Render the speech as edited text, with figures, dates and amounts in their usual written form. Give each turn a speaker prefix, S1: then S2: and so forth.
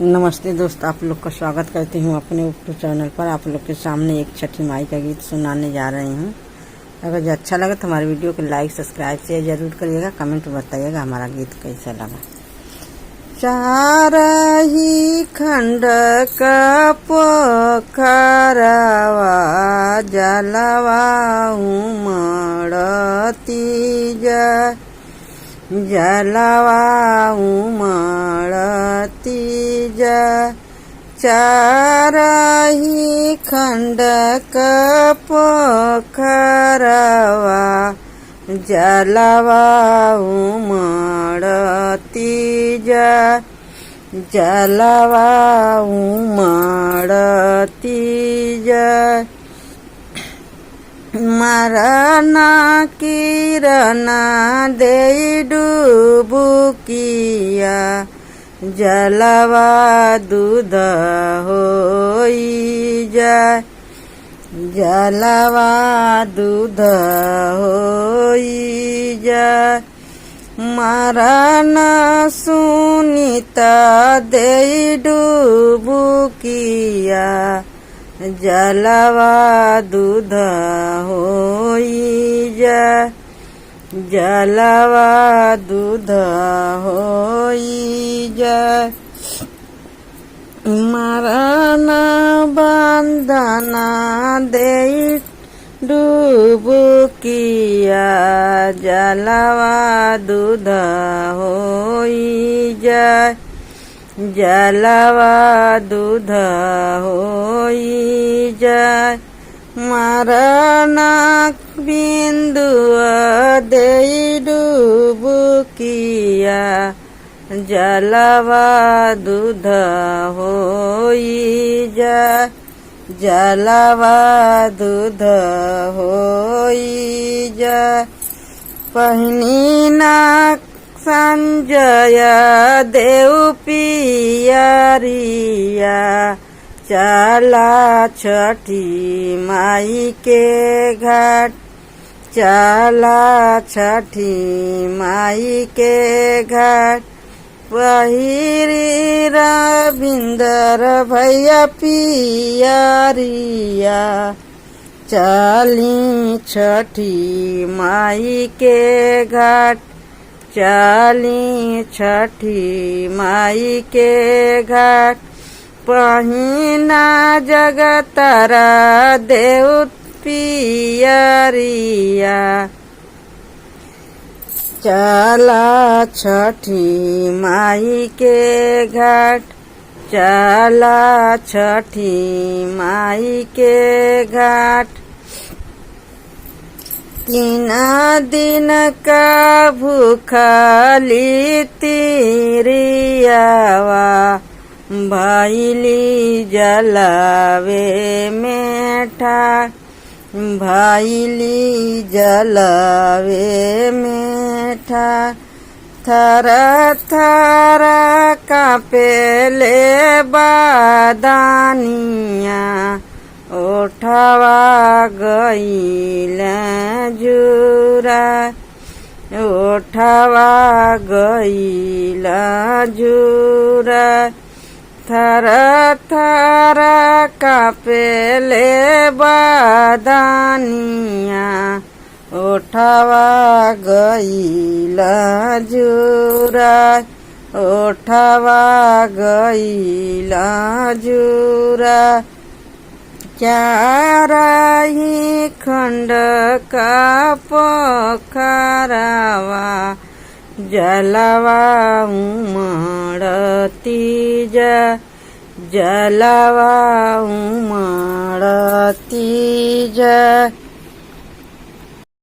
S1: नमस्ते दोस्त, आप लोग का स्वागत करती हूँ अपने यूट्यूब चैनल पर। आप लोग के सामने एक छठी माई का गीत सुनाने जा रही हूँ। अगर जो अच्छा लगे तो हमारे वीडियो को लाइक सब्सक्राइब शेयर जरूर करिएगा। कमेंट में बताइएगा हमारा गीत कैसा लगा। चार ही खंड का पोखरवा जलवा उमड़ती जा, जलवा उमड़ती जा। चार ही खंड का पोखरवा जलवा उमड़ती जा, जलवा उमड़ती जा। मरना किरण दे डुबुकिया, जलवा दूध होई जाए, जलवा दूध होई जाए। मरन सुनीता दे डुबुकिया, जलवा दूध होई जाए, जलवा दूध होई जाए। मरन बंदना दे डुबुकिया, जलवा दूध होई जाए, जलवा दूध होई जाए। मरन बिंदु दे डुबुकिया, जलवा दूध होई जाए, जलवा दूध होई जाए। पहिनी ना संजय देव पियरिया, चला छठी माई के घाट, चला छठी माई के घाट। पहिरी रविंदर भैया पियरिया, चली छठी माई के घाट, चली छठी माई के घाट। पहिना जगतरा देव पियरिया, चला छठी माई के घाट, चला छठी माई के घाट। 3 दिन का भूखली तिरियावा, भैली जलावे में ठाठ, भैली जलावे में ठाठ। थर थर कापेले बादानिया, ओठवा गईल जुरा, ओठवा गईल जुरा। थर थर कापेले बादानिया, ओठवा गईल जुरा, ओठवा गईल जुरा। चार ही खंड का पोखरवा, जलवा उमड़ती जा, जलवा उमड़ती जा।